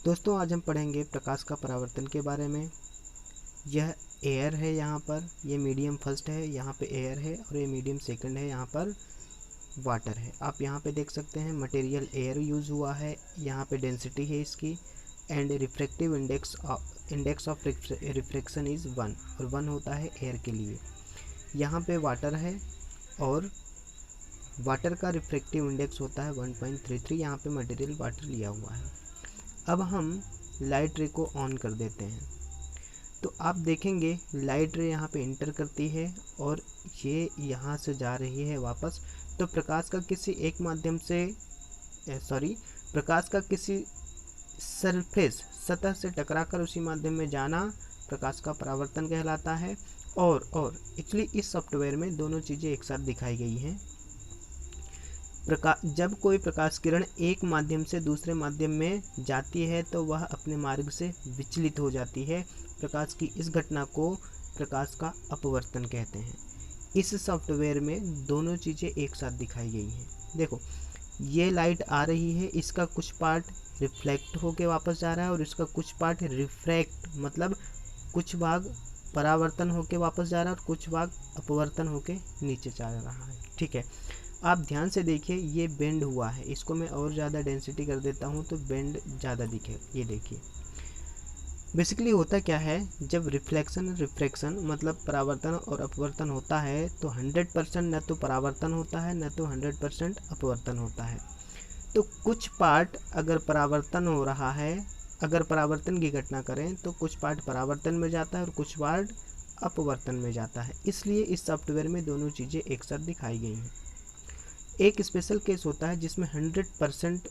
दोस्तों आज हम पढ़ेंगे प्रकाश का परावर्तन के बारे में। यह एयर है, यहाँ पर ये मीडियम फर्स्ट है, यहाँ पे एयर है, और ये मीडियम सेकंड है, यहाँ पर वाटर है। आप यहाँ पे देख सकते हैं मटेरियल एयर यूज़ हुआ है, यहाँ पे डेंसिटी है इसकी, and refractive index of refraction is 1, और 1 होता है एयर के लिए। यहाँ पे वाटर है और वाटर का रिफ्रैक्टिव इंडेक्स होता है 1.33, यहाँ पे मटेरियल वाटर लिया हुआ है। अब हम लाइट रे को ऑन कर देते हैं तो आप देखेंगे लाइट रे यहाँ पे इंटर करती है और ये यहाँ से जा रही है वापस। तो प्रकाश का किसी एक माध्यम से प्रकाश का किसी सरफेस सतह से टकराकर उसी माध्यम में जाना प्रकाश का परावर्तन कहलाता है। और एक्चुअली इस सॉफ्टवेयर में दोनों चीज़ें एक साथ दिखाई गई हैं। जब कोई प्रकाश किरण एक माध्यम से दूसरे माध्यम में जाती है तो वह अपने मार्ग से विचलित हो जाती है। प्रकाश की इस घटना को प्रकाश का अपवर्तन कहते हैं। इस सॉफ्टवेयर में दोनों चीज़ें एक साथ दिखाई गई हैं। देखो ये लाइट आ रही है, इसका कुछ पार्ट रिफ्लेक्ट होके वापस जा रहा है और इसका कुछ पार्ट रिफ्रैक्ट मतलब कुछ भाग परावर्तन होके वापस जा रहा है और कुछ भाग अपवर्तन होके नीचे जा रहा है। ठीक है, आप ध्यान से देखिए ये बेंड हुआ है, इसको मैं और ज़्यादा डेंसिटी कर देता हूँ तो बेंड ज़्यादा दिखे। ये देखिए बेसिकली होता क्या है, जब रिफ्रैक्शन मतलब परावर्तन और अपवर्तन होता है तो 100% न तो परावर्तन होता है न तो 100% अपवर्तन होता है। तो कुछ पार्ट अगर परावर्तन हो रहा है, अगर परावर्तन की घटना करें तो कुछ पार्ट परावर्तन में जाता है और कुछ पार्ट अपवर्तन में जाता है। इसलिए इस सॉफ्टवेयर में दोनों चीज़ें एक साथ दिखाई गई हैं। एक स्पेशल केस होता है जिसमें 100%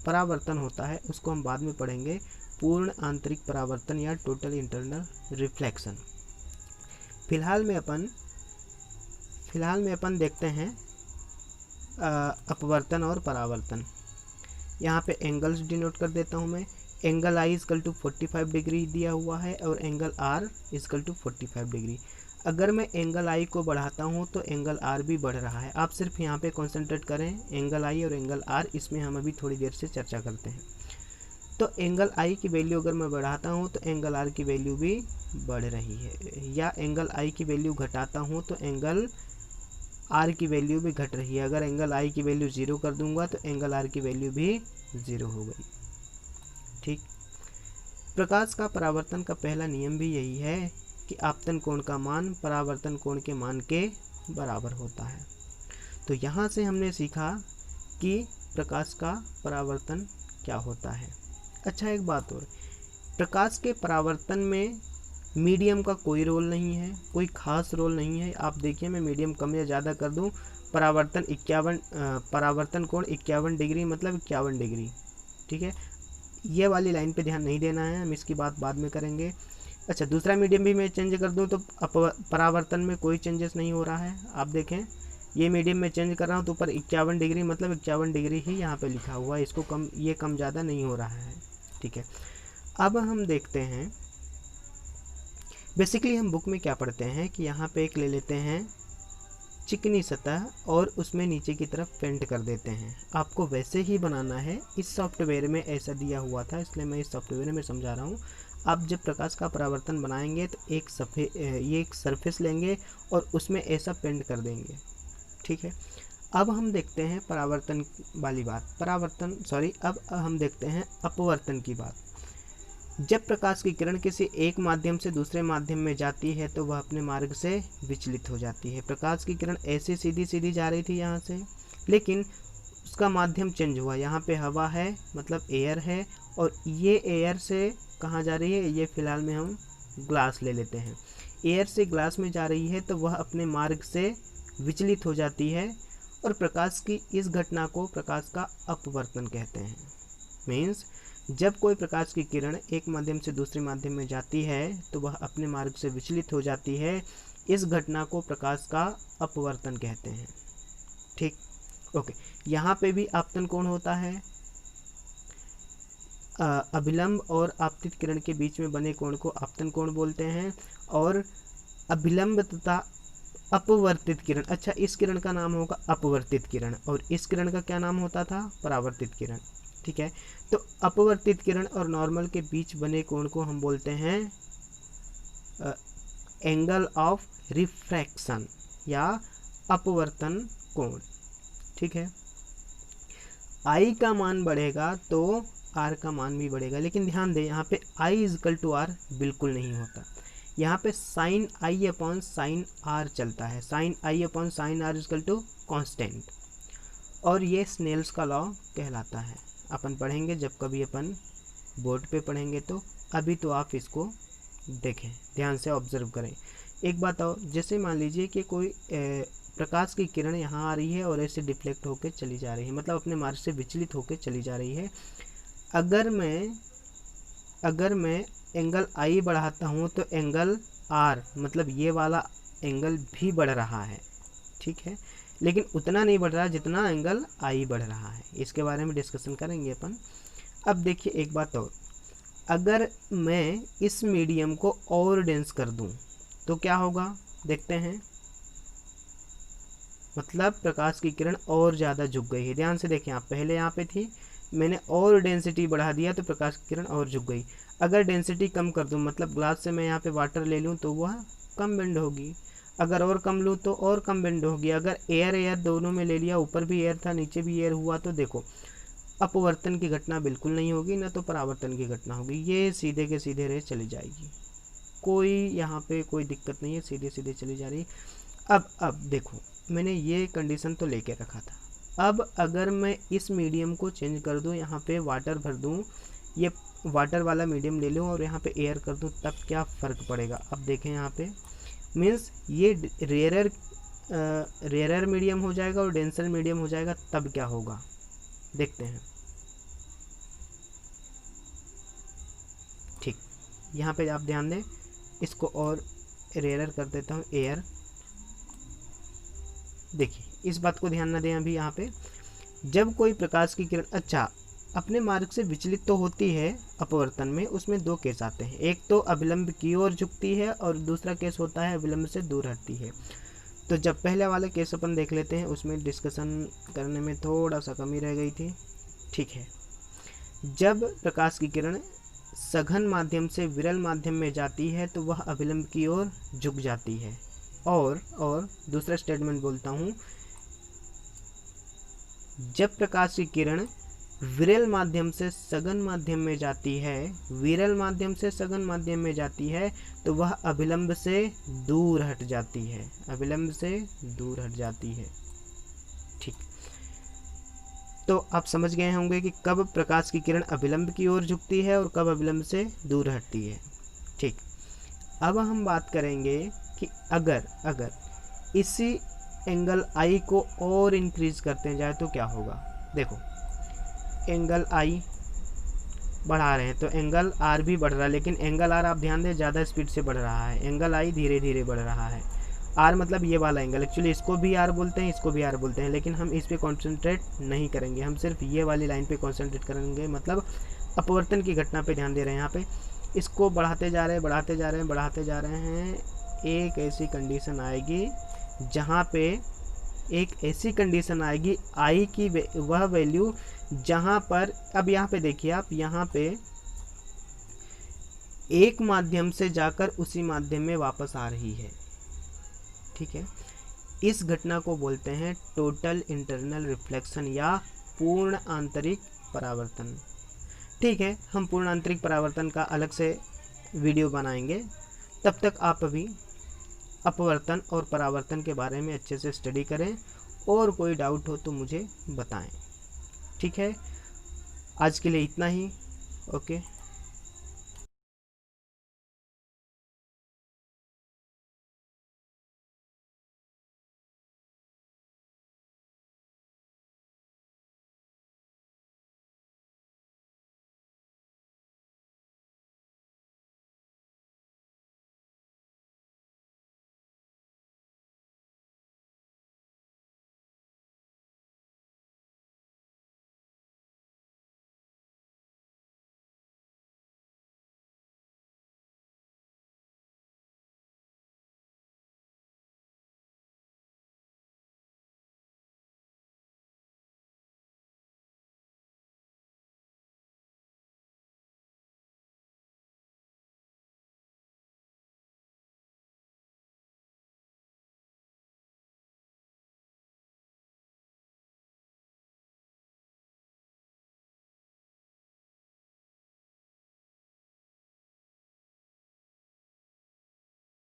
परावर्तन होता है, उसको हम बाद में पढ़ेंगे, पूर्ण आंतरिक परावर्तन या टोटल इंटरनल रिफ्लेक्शन। फिलहाल में अपन देखते हैं अपवर्तन और परावर्तन। यहाँ पे एंगल्स डिनोट कर देता हूँ मैं। Angle i is equal to 45 degree दिया हुआ है और angle r is equal to 45 degree. अगर मैं एंगल आई को बढ़ाता हूँ तो एंगल आर भी बढ़ रहा है। आप सिर्फ यहाँ पे कंसंट्रेट करें एंगल आई और एंगल आर, इसमें हम अभी थोड़ी देर से चर्चा करते हैं। तो एंगल आई की वैल्यू अगर मैं बढ़ाता हूँ तो एंगल आर की वैल्यू भी बढ़ रही है, या एंगल आई की वैल्यू घटाता हूँ तो एंगल आर की वैल्यू भी घट रही है। अगर एंगल आई की वैल्यू 0 कर दूंगा तो एंगल आर की वैल्यू भी 0 हो गई। ठीक, प्रकाश का परावर्तन का पहला नियम भी यही है कि आपतन कोण का मान परावर्तन कोण के मान के बराबर होता है। तो यहाँ से हमने सीखा कि प्रकाश का परावर्तन क्या होता है। अच्छा एक बात और, प्रकाश के परावर्तन में मीडियम का कोई रोल नहीं है, कोई खास रोल नहीं है। आप देखिए मैं मीडियम कम या ज़्यादा कर दूँ, परावर्तन कोण 51 डिग्री मतलब 51 डिग्री। ठीक है, ये वाली लाइन पे ध्यान नहीं देना है, हम इसकी बात बाद में करेंगे। अच्छा दूसरा मीडियम भी मैं चेंज कर दूं तो परावर्तन में कोई चेंजेस नहीं हो रहा है। आप देखें ये मीडियम में चेंज कर रहा हूं तो ऊपर 51 डिग्री मतलब 51 डिग्री ही यहाँ पे लिखा हुआ है, इसको कम ज़्यादा नहीं हो रहा है। ठीक है, अब हम देखते हैं बेसिकली हम बुक में क्या पढ़ते हैं कि यहाँ पे एक ले लेते हैं चिकनी सतह और उसमें नीचे की तरफ पेंट कर देते हैं। आपको वैसे ही बनाना है, इस सॉफ्टवेयर में ऐसा दिया हुआ था इसलिए मैं इस सॉफ्टवेयर में समझा रहा हूँ। आप जब प्रकाश का परावर्तन बनाएंगे तो एक सरफेस लेंगे और उसमें ऐसा पेंट कर देंगे। ठीक है, अब हम देखते हैं परावर्तन वाली बात, अब हम देखते हैं अपवर्तन की बात। जब प्रकाश की किरण किसी एक माध्यम से दूसरे माध्यम में जाती है तो वह अपने मार्ग से विचलित हो जाती है। प्रकाश की किरण ऐसे सीधी जा रही थी यहाँ से, लेकिन उसका माध्यम चेंज हुआ। यहाँ पे हवा है मतलब एयर है और ये एयर से कहाँ जा रही है, ये फिलहाल में हम ग्लास ले लेते हैं। एयर से ग्लास में जा रही है तो वह अपने मार्ग से विचलित हो जाती है और प्रकाश की इस घटना को प्रकाश का अपवर्तन कहते हैं। मीन्स जब कोई प्रकाश की किरण एक माध्यम से दूसरे माध्यम में जाती है तो वह अपने मार्ग से विचलित हो जाती है। इस घटना को प्रकाश का अपवर्तन कहते हैं। ठीक, ओके, यहाँ पे भी आपतन कोण होता है। अभिलंब और आपतित किरण के बीच में बने कोण को आपतन कोण बोलते हैं। और अभिलंब तथा अपवर्तित किरण, अच्छा इस किरण का नाम होगा अपवर्तित किरण और इस किरण का क्या नाम होता था, परावर्तित किरण। ठीक है। तो अपवर्तित किरण और नॉर्मल के बीच बने कोण को हम बोलते हैं एंगल ऑफ रिफ्रैक्शन या अपवर्तन कोण, ठीक है। आई का मान बढ़ेगा तो आर का मान भी बढ़ेगा, लेकिन ध्यान दें यहाँ पे आई इजकल टू आर बिल्कुल नहीं होता। यहाँ पे sine i upon sine r चलता है, sine i upon sine r is equal to constant, और ये स्नेल्स का लॉ कहलाता है। अपन पढ़ेंगे जब कभी अपन बोर्ड पे पढ़ेंगे तो, अभी तो आप इसको देखें, ध्यान से ऑब्जर्व करें। एक बात और, जैसे मान लीजिए कि कोई प्रकाश की किरण यहाँ आ रही है और ऐसे डिफ्लेक्ट होकर चली जा रही है, मतलब अपने मार्ग से विचलित होकर चली जा रही है। अगर मैं एंगल आई बढ़ाता हूँ तो एंगल आर, मतलब ये वाला एंगल भी बढ़ रहा है, ठीक है, लेकिन उतना नहीं बढ़ रहा जितना एंगल आई बढ़ रहा है। इसके बारे में डिस्कशन करेंगे अपन। अब देखिए एक बात और, अगर मैं इस मीडियम को और डेंस कर दूं तो क्या होगा, देखते हैं। मतलब प्रकाश की किरण और ज़्यादा झुक गई है। ध्यान से देखें, आप पहले यहाँ पे थी, मैंने और डेंसिटी बढ़ा दिया तो प्रकाश की किरण और झुक गई। अगर डेंसिटी कम कर दूं, मतलब ग्लास से मैं यहाँ पे वाटर ले लूँ तो वह कम बेंड होगी, अगर और कम लूँ तो और कम बेंड होगी। अगर एयर दोनों में ले लिया, ऊपर भी एयर था नीचे भी एयर हुआ, तो देखो अपवर्तन की घटना बिल्कुल नहीं होगी, ना तो परावर्तन की घटना होगी। ये सीधे के सीधे रेस चली जाएगी, कोई यहाँ पे कोई दिक्कत नहीं है, सीधे सीधे चली जा रही है। अब देखो, मैंने ये कंडीशन तो लेके रखा था। अब अगर मैं इस मीडियम को चेंज कर दूं, यहाँ पे वाटर भर दूं, ये वाटर वाला मीडियम ले लूं और यहाँ पे एयर कर दूं, तब क्या फ़र्क पड़ेगा। अब देखें यहाँ पे, मीन्स ये रेयरर मीडियम हो जाएगा और डेंसर मीडियम हो जाएगा, तब क्या होगा देखते हैं। ठीक, यहाँ पे आप ध्यान दें, इसको और रेयरर कर देता हूँ, एयर। देखिए इस बात को ध्यान न दें अभी यहाँ पे, जब कोई प्रकाश की किरण अपने मार्ग से विचलित तो होती है अपवर्तन में, उसमें दो केस आते हैं। एक तो अभिलंब की ओर झुकती है और दूसरा केस होता है अभिलंब से दूर हटती है। तो जब पहले वाले केस अपन देख लेते हैं, उसमें डिस्कशन करने में थोड़ा सा कमी रह गई थी, ठीक है। जब प्रकाश की किरण सघन माध्यम से विरल माध्यम में जाती है तो वह अभिलंब की ओर झुक जाती है। और दूसरा स्टेटमेंट बोलता हूँ, जब प्रकाश की किरण विरल माध्यम से सघन माध्यम में जाती है, विरल माध्यम से सघन माध्यम में जाती है, तो वह अभिलंब से दूर हट जाती है, अभिलंब से दूर हट जाती है। ठीक, तो आप समझ गए होंगे कि कब प्रकाश की किरण अभिलंब की ओर झुकती है और कब अभिलंब से दूर हटती है। ठीक, अब हम बात करेंगे कि अगर इसी एंगल आई को और इंक्रीज करते जाए तो क्या होगा। देखो, एंगल आई बढ़ा रहे हैं तो एंगल आर भी बढ़ रहा है, लेकिन एंगल आर आप ध्यान दें ज़्यादा स्पीड से बढ़ रहा है, एंगल आई धीरे धीरे बढ़ रहा है। आर मतलब ये वाला एंगल, एक्चुअली इसको भी आर बोलते हैं, इसको भी आर बोलते हैं, लेकिन हम इस पे कॉन्सेंट्रेट नहीं करेंगे, हम सिर्फ ये वाली लाइन पे कॉन्सेंट्रेट करेंगे, मतलब अपवर्तन की घटना पे ध्यान दे रहे हैं। यहाँ पे इसको बढ़ाते जा रहे हैं, एक ऐसी कंडीशन आएगी जहाँ पे आई की वह वैल्यू जहाँ पर, अब यहाँ पे देखिए आप, यहाँ पे एक माध्यम से जाकर उसी माध्यम में वापस आ रही है। ठीक है, इस घटना को बोलते हैं टोटल इंटरनल रिफ्लेक्शन या पूर्ण आंतरिक परावर्तन। ठीक है, हम पूर्ण आंतरिक परावर्तन का अलग से वीडियो बनाएंगे, तब तक आप अभी अपवर्तन और परावर्तन के बारे में अच्छे से स्टडी करें, और कोई डाउट हो तो मुझे बताएं। ठीक है, आज के लिए इतना ही। ओके।